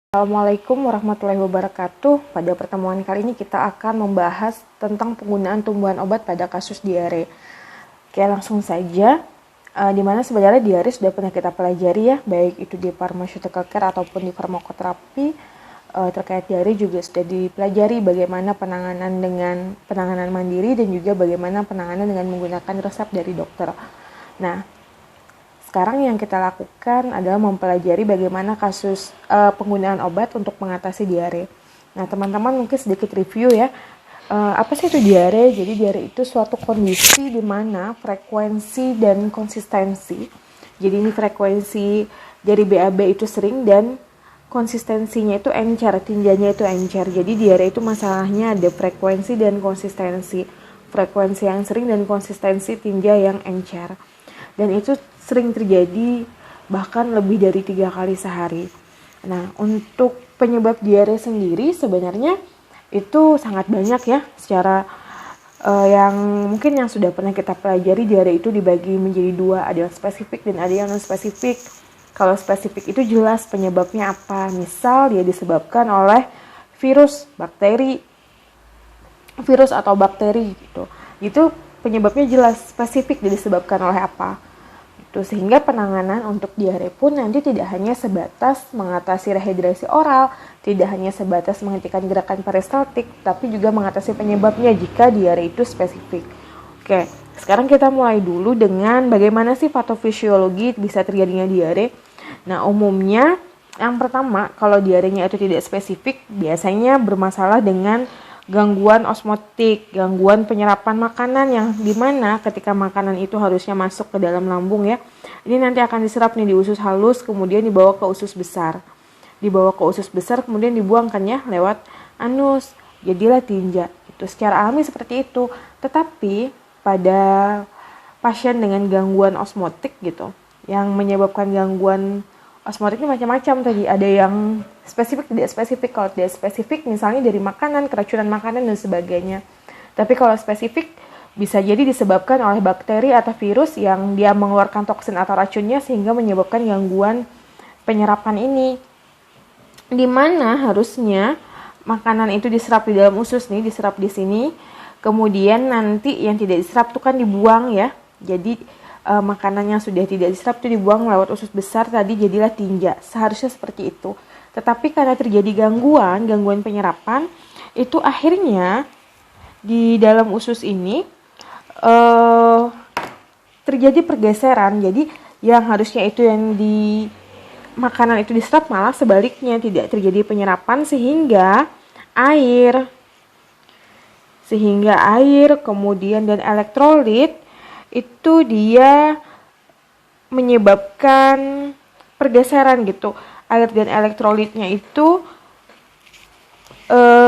Assalamualaikum warahmatullahi wabarakatuh. Pada pertemuan kali ini kita akan membahas tentang penggunaan tumbuhan obat pada kasus diare. Oke, langsung saja. Di mana sebenarnya diare sudah pernah kita pelajari ya, baik itu di pharmaceutical care ataupun di farmakoterapi. Terkait diare juga sudah dipelajari bagaimana penanganan mandiri dan juga bagaimana penanganan dengan menggunakan resep dari dokter. Nah, sekarang yang kita lakukan adalah mempelajari bagaimana kasus penggunaan obat untuk mengatasi diare. Nah, teman-teman mungkin sedikit review ya. Apa sih itu diare? Jadi diare itu suatu kondisi di mana frekuensi dan konsistensi. Jadi ini frekuensi dari BAB itu sering dan konsistensinya itu encer, tinjanya itu encer. Jadi diare itu masalahnya ada frekuensi dan konsistensi. Frekuensi yang sering dan konsistensi tinja yang encer. Dan itu sering terjadi bahkan lebih dari 3 kali sehari. Nah, untuk penyebab diare sendiri sebenarnya itu sangat banyak ya. Secara yang mungkin yang sudah pernah kita pelajari, diare itu dibagi menjadi 2, ada yang spesifik dan ada yang non spesifik. Kalau spesifik itu jelas penyebabnya apa. Misal dia disebabkan oleh virus atau bakteri gitu. Itu penyebabnya jelas spesifik dia disebabkan oleh apa. Sehingga penanganan untuk diare pun nanti tidak hanya sebatas mengatasi rehidrasi oral, tidak hanya sebatas menghentikan gerakan peristaltik, tapi juga mengatasi penyebabnya jika diare itu spesifik. Oke, sekarang kita mulai dulu dengan bagaimana sih patofisiologi bisa terjadinya diare. Nah, umumnya yang pertama, kalau diarenya itu tidak spesifik, biasanya bermasalah dengan gangguan osmotik, gangguan penyerapan makanan yang dimana ketika makanan itu harusnya masuk ke dalam lambung ya. Ini nanti akan diserap nih di usus halus, kemudian dibawa ke usus besar. Dibawa ke usus besar, kemudian dibuangkan ya lewat anus. Jadilah tinja. Itu secara alami seperti itu. Tetapi pada pasien dengan gangguan osmotik gitu, yang menyebabkan gangguan osmotik ini macam-macam tadi. Ada yang spesifik, tidak spesifik. Kalau tidak spesifik misalnya dari makanan, keracunan makanan dan sebagainya. Tapi kalau spesifik bisa jadi disebabkan oleh bakteri atau virus yang dia mengeluarkan toksin atau racunnya sehingga menyebabkan gangguan penyerapan ini. Di mana harusnya makanan itu diserap di dalam usus nih, diserap di sini. Kemudian nanti yang tidak diserap itu kan dibuang ya. Jadi makanan yang sudah tidak diserap itu dibuang lewat usus besar tadi, jadilah tinja. Seharusnya seperti itu. Tetapi karena terjadi gangguan penyerapan, itu akhirnya di dalam usus ini terjadi pergeseran. Jadi yang harusnya itu yang di makanan itu diserap malah sebaliknya tidak terjadi penyerapan sehingga air kemudian dan elektrolit itu dia menyebabkan pergeseran gitu. Air dan elektrolitnya itu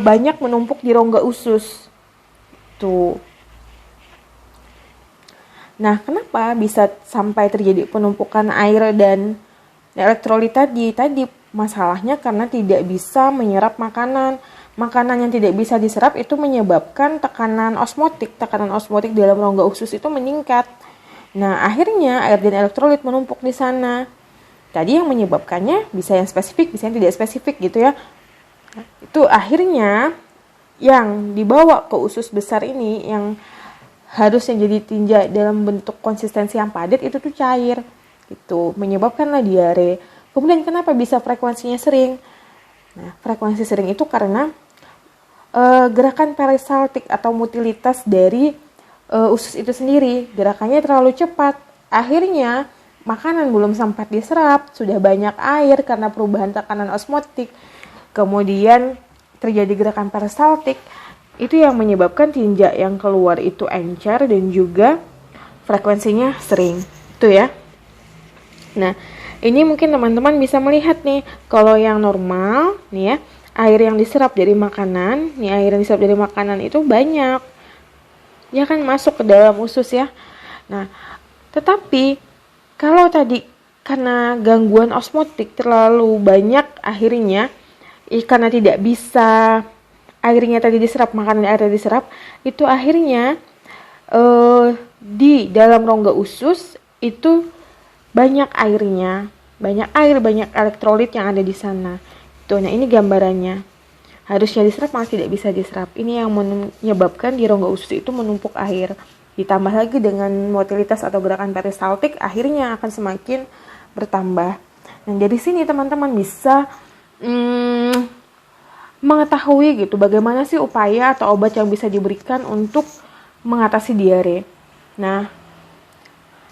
banyak menumpuk di rongga usus. Tuh. Nah, kenapa bisa sampai terjadi penumpukan air dan elektrolit tadi? Tadi masalahnya karena tidak bisa menyerap makanan. Makanan yang tidak bisa diserap itu menyebabkan tekanan osmotik dalam rongga usus itu meningkat. Nah, akhirnya air dan elektrolit menumpuk di sana. Tadi yang menyebabkannya bisa yang spesifik, bisa yang tidak spesifik gitu ya. Itu akhirnya yang dibawa ke usus besar ini yang harusnya jadi tinja dalam bentuk konsistensi yang padat itu tuh cair. Itu menyebabkanlah diare. Kemudian kenapa bisa frekuensinya sering? Nah, frekuensi sering itu karena gerakan peristaltik atau motilitas dari usus itu sendiri. Gerakannya terlalu cepat. Akhirnya makanan belum sempat diserap, sudah banyak air karena perubahan tekanan osmotik. Kemudian terjadi gerakan peristaltik. Itu yang menyebabkan tinja yang keluar itu encer dan juga frekuensinya sering. Itu ya. Nah, ini mungkin teman-teman bisa melihat nih, kalau yang normal nih ya, air yang diserap dari makanan itu banyak. Ya kan masuk ke dalam usus ya. Nah, tetapi kalau tadi karena gangguan osmotik terlalu banyak akhirnya karena tidak bisa airnya tadi diserap, makanan airnya diserap, itu akhirnya di dalam rongga usus itu banyak airnya, banyak elektrolit yang ada di sana. Tuh, nah ini gambarannya. Harusnya diserap malah tidak bisa diserap. Ini yang menyebabkan di rongga usus itu menumpuk air. Ditambah lagi dengan motilitas atau gerakan peristaltik, akhirnya akan semakin bertambah. Nah, dari sini teman-teman bisa mengetahui gitu bagaimana sih upaya atau obat yang bisa diberikan untuk mengatasi diare. Nah,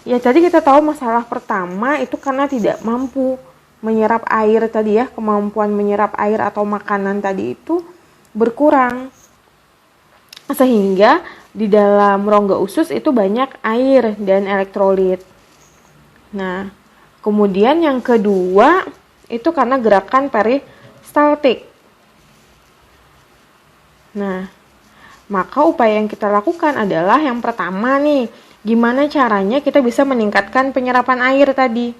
ya tadi kita tahu masalah pertama itu karena tidak mampu menyerap air tadi ya, kemampuan menyerap air atau makanan tadi itu berkurang. Sehingga di dalam rongga usus itu banyak air dan elektrolit. Nah, kemudian yang kedua itu karena gerakan peristaltik. Nah, maka upaya yang kita lakukan adalah yang pertama nih, gimana caranya kita bisa meningkatkan penyerapan air tadi.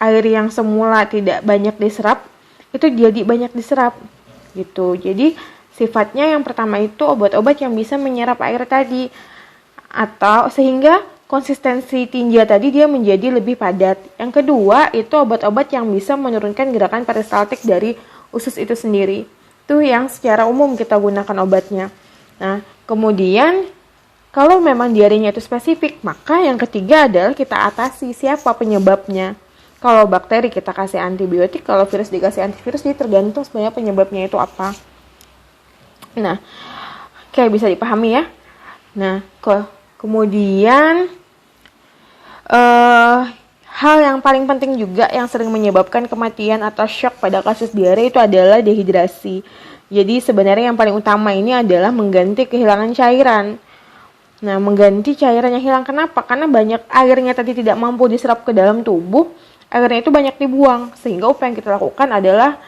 Air yang semula tidak banyak diserap, itu jadi banyak diserap gitu. Jadi sifatnya yang pertama itu obat-obat yang bisa menyerap air tadi, atau sehingga konsistensi tinja tadi dia menjadi lebih padat. Yang kedua itu obat-obat yang bisa menurunkan gerakan peristaltik dari usus itu sendiri. Itu yang secara umum kita gunakan obatnya. Nah, kemudian kalau memang diarenya itu spesifik, maka yang ketiga adalah kita atasi siapa penyebabnya. Kalau bakteri kita kasih antibiotik, kalau virus dikasih antivirus, jadi tergantung sebenarnya penyebabnya itu apa. Nah, kayak bisa dipahami ya. Nah, kemudian hal yang paling penting juga yang sering menyebabkan kematian atau shock pada kasus diare itu adalah dehidrasi. Jadi sebenarnya yang paling utama ini adalah mengganti kehilangan cairan. Nah, mengganti cairan yang hilang kenapa? Karena banyak airnya tadi tidak mampu diserap ke dalam tubuh, airnya itu banyak dibuang. Sehingga upaya yang kita lakukan adalah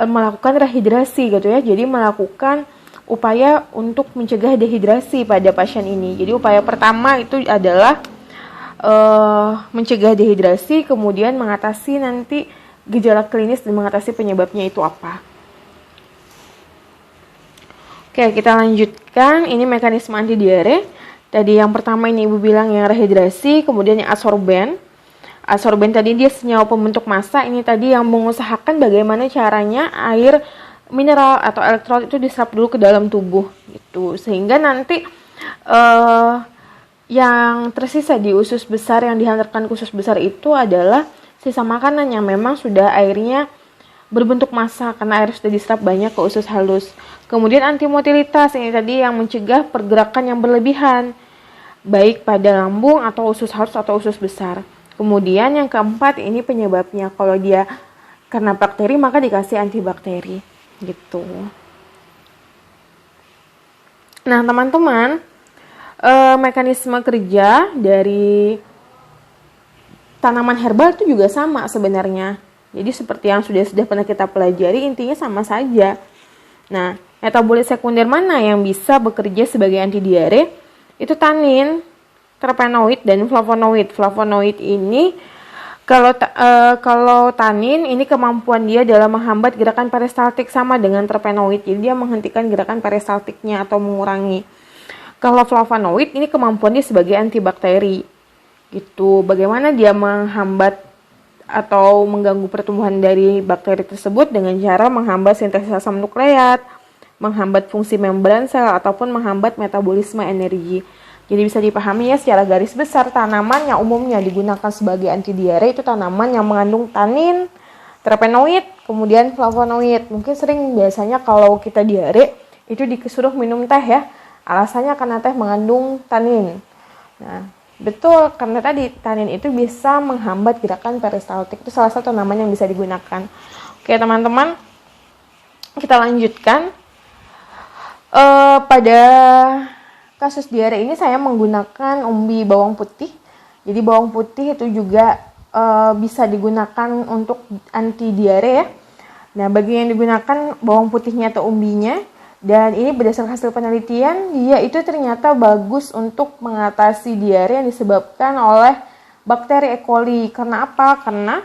melakukan rehidrasi gitu ya. Jadi melakukan upaya untuk mencegah dehidrasi pada pasien ini. Jadi upaya pertama itu adalah mencegah dehidrasi, kemudian mengatasi nanti gejala klinis dan mengatasi penyebabnya itu apa. Oke, kita lanjutkan. Ini mekanisme anti diare. Tadi yang pertama ini Ibu bilang yang rehidrasi, kemudian yang adsorben. Adsorben tadi dia senyawa pembentuk massa. Ini tadi yang mengusahakan bagaimana caranya air mineral atau elektrolit itu diserap dulu ke dalam tubuh gitu. Sehingga nanti yang tersisa di usus besar yang dihantarkan ke usus besar itu adalah sisa makanan yang memang sudah airnya berbentuk massa karena air sudah diserap banyak ke usus halus. Kemudian antimotilitas ini tadi yang mencegah pergerakan yang berlebihan baik pada lambung atau usus halus atau usus besar. Kemudian yang keempat ini penyebabnya, kalau dia karena bakteri maka dikasih antibakteri gitu. Nah teman-teman, mekanisme kerja dari tanaman herbal itu juga sama sebenarnya. Jadi seperti yang sudah pernah kita pelajari, intinya sama saja. Nah, metabolit sekunder mana yang bisa bekerja sebagai anti diare? Itu tanin, terpenoid, dan flavonoid. Flavonoid ini kalau tanin ini kemampuan dia dalam menghambat gerakan peristaltik sama dengan terpenoid. Jadi dia menghentikan gerakan peristaltiknya atau mengurangi. Kalau flavonoid ini kemampuan dia sebagai antibakteri. Gitu. Bagaimana dia menghambat atau mengganggu pertumbuhan dari bakteri tersebut dengan cara menghambat sintesis asam nukleat, menghambat fungsi membran sel ataupun menghambat metabolisme energi. Jadi bisa dipahami ya secara garis besar, tanaman yang umumnya digunakan sebagai anti diare itu tanaman yang mengandung tanin, terpenoid, kemudian flavonoid. Mungkin sering biasanya kalau kita diare itu disuruh minum teh ya. Alasannya karena teh mengandung tanin. Nah, betul karena tadi tanin itu bisa menghambat gerakan peristaltik. Itu salah satu tanaman yang bisa digunakan. Oke teman-teman, kita lanjutkan. Pada kasus diare ini saya menggunakan umbi bawang putih. Jadi bawang putih itu juga bisa digunakan untuk anti diare ya. Nah, bagi yang digunakan bawang putihnya atau umbinya, dan ini berdasarkan hasil penelitian, dia itu ternyata bagus untuk mengatasi diare yang disebabkan oleh bakteri E. coli. Karena apa? Karena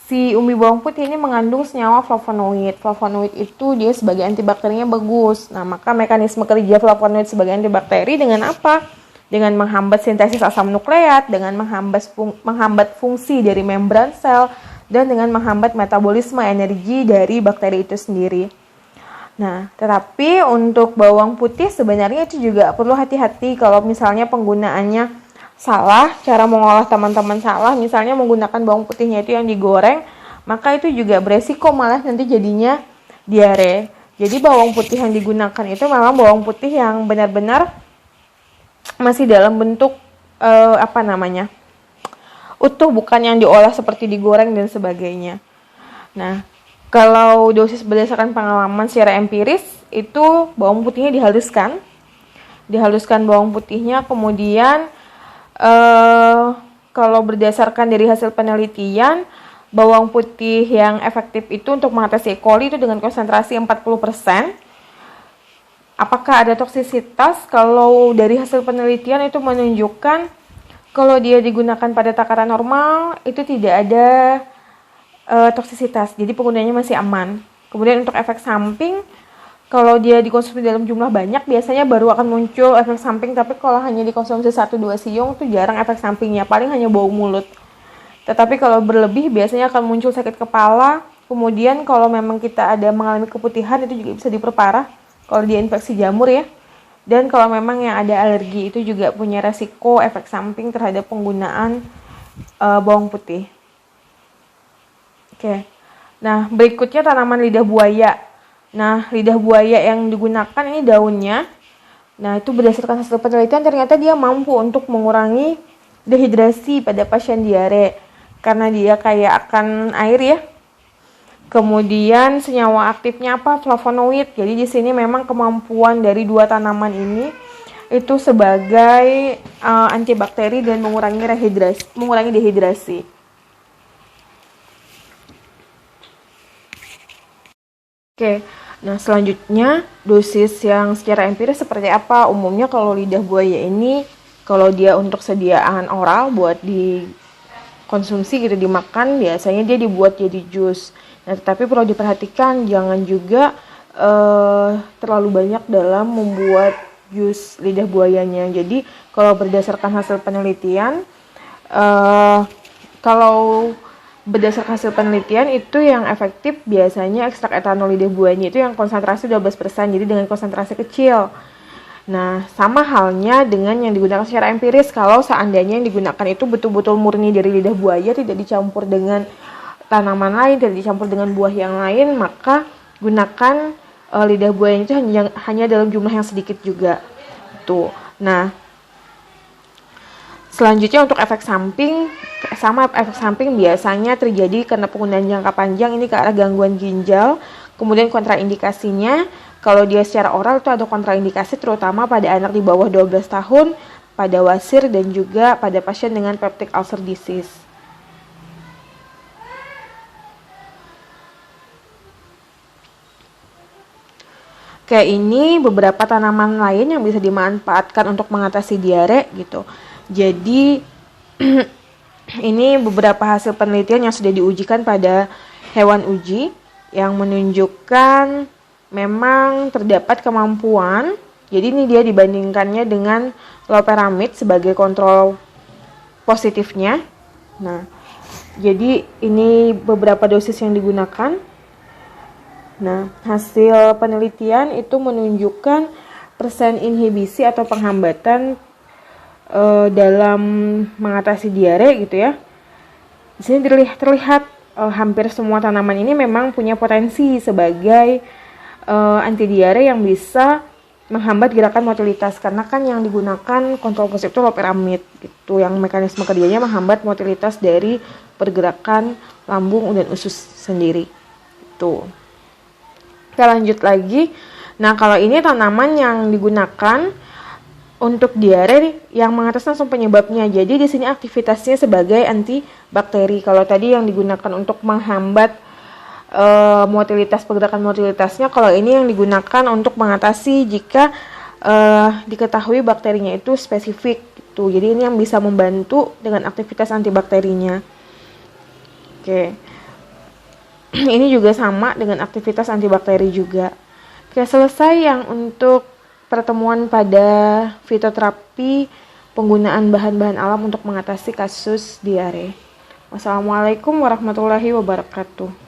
si umbi bawang putih ini mengandung senyawa flavonoid. Flavonoid itu dia sebagai antibakterinya bagus. Nah, maka mekanisme kerja flavonoid sebagai antibakteri dengan apa? Dengan menghambat sintesis asam nukleat, dengan menghambat fungsi dari membran sel, dan dengan menghambat metabolisme energi dari bakteri itu sendiri. Nah, tetapi untuk bawang putih sebenarnya itu juga perlu hati-hati kalau misalnya penggunaannya salah, cara mengolah teman-teman salah, misalnya menggunakan bawang putihnya itu yang digoreng, maka itu juga beresiko malah nanti jadinya diare. Jadi bawang putih yang digunakan itu memang bawang putih yang benar-benar masih dalam bentuk utuh, bukan yang diolah seperti digoreng dan sebagainya. Nah, kalau dosis berdasarkan pengalaman secara empiris itu bawang putihnya dihaluskan bawang putihnya, kemudian kalau berdasarkan dari hasil penelitian, bawang putih yang efektif itu untuk mengatasi E. coli itu dengan konsentrasi 40%. Apakah ada toksisitas? Kalau dari hasil penelitian itu menunjukkan kalau dia digunakan pada takaran normal itu tidak ada toksisitas, jadi penggunaannya masih aman. Kemudian untuk efek samping, kalau dia dikonsumsi dalam jumlah banyak biasanya baru akan muncul efek samping, tapi kalau hanya dikonsumsi 1-2 siung itu jarang efek sampingnya, paling hanya bau mulut. Tetapi kalau berlebih biasanya akan muncul sakit kepala, kemudian kalau memang kita ada mengalami keputihan itu juga bisa diperparah kalau dia infeksi jamur ya. Dan kalau memang yang ada alergi itu juga punya resiko efek samping terhadap penggunaan bawang putih. Oke. Nah, berikutnya tanaman lidah buaya. Nah, lidah buaya yang digunakan ini daunnya. Nah, itu berdasarkan hasil penelitian ternyata dia mampu untuk mengurangi dehidrasi pada pasien diare karena dia kaya akan air ya. Kemudian senyawa aktifnya apa? Flavonoid. Jadi di sini memang kemampuan dari dua tanaman ini itu sebagai antibakteri dan mengurangi dehidrasi. Oke. Nah, selanjutnya dosis yang secara empiris seperti apa? Umumnya kalau lidah buaya ini kalau dia untuk sediaan oral buat dikonsumsi gitu, dimakan, biasanya dia dibuat jadi jus. Nah, tetapi perlu diperhatikan jangan juga terlalu banyak dalam membuat jus lidah buayanya. Jadi, kalau berdasarkan hasil penelitian, itu yang efektif biasanya ekstrak etanol lidah buayanya itu yang konsentrasi 12%, jadi dengan konsentrasi kecil. Nah, sama halnya dengan yang digunakan secara empiris, kalau seandainya yang digunakan itu betul-betul murni dari lidah buaya, tidak dicampur dengan tanaman lain, tidak dicampur dengan buah yang lain, maka gunakan lidah buaya itu hanya dalam jumlah yang sedikit juga. Tuh. Nah, selanjutnya untuk efek samping, biasanya terjadi karena penggunaan jangka panjang ini ke arah gangguan ginjal. Kemudian kontraindikasinya, kalau dia secara oral itu ada kontraindikasi terutama pada anak di bawah 12 tahun, pada wasir dan juga pada pasien dengan peptic ulcer disease. Kayak ini beberapa tanaman lain yang bisa dimanfaatkan untuk mengatasi diare gitu. Jadi ini beberapa hasil penelitian yang sudah diujikan pada hewan uji yang menunjukkan memang terdapat kemampuan. Jadi ini dia dibandingkannya dengan loperamid sebagai kontrol positifnya. Nah, jadi ini beberapa dosis yang digunakan. Nah, hasil penelitian itu menunjukkan persen inhibisi atau penghambatan dalam mengatasi diare gitu ya. Di sini terlihat hampir semua tanaman ini memang punya potensi sebagai anti diare yang bisa menghambat gerakan motilitas, karena kan yang digunakan kontrol positif itu loperamid gitu, yang mekanisme kerjanya menghambat motilitas dari pergerakan lambung dan usus sendiri. Tuh. Kita lanjut lagi. Nah, kalau ini tanaman yang digunakan untuk diare yang mengatasi langsung penyebabnya. Jadi di sini aktivitasnya sebagai antibakteri. Kalau tadi yang digunakan untuk menghambat pergerakan motilitasnya, kalau ini yang digunakan untuk mengatasi jika diketahui bakterinya itu spesifik gitu. Jadi ini yang bisa membantu dengan aktivitas antibakterinya. Oke. Ini juga sama dengan aktivitas antibakteri juga. Oke, selesai yang untuk pertemuan pada fitoterapi penggunaan bahan-bahan alam untuk mengatasi kasus diare. Wassalamualaikum warahmatullahi wabarakatuh.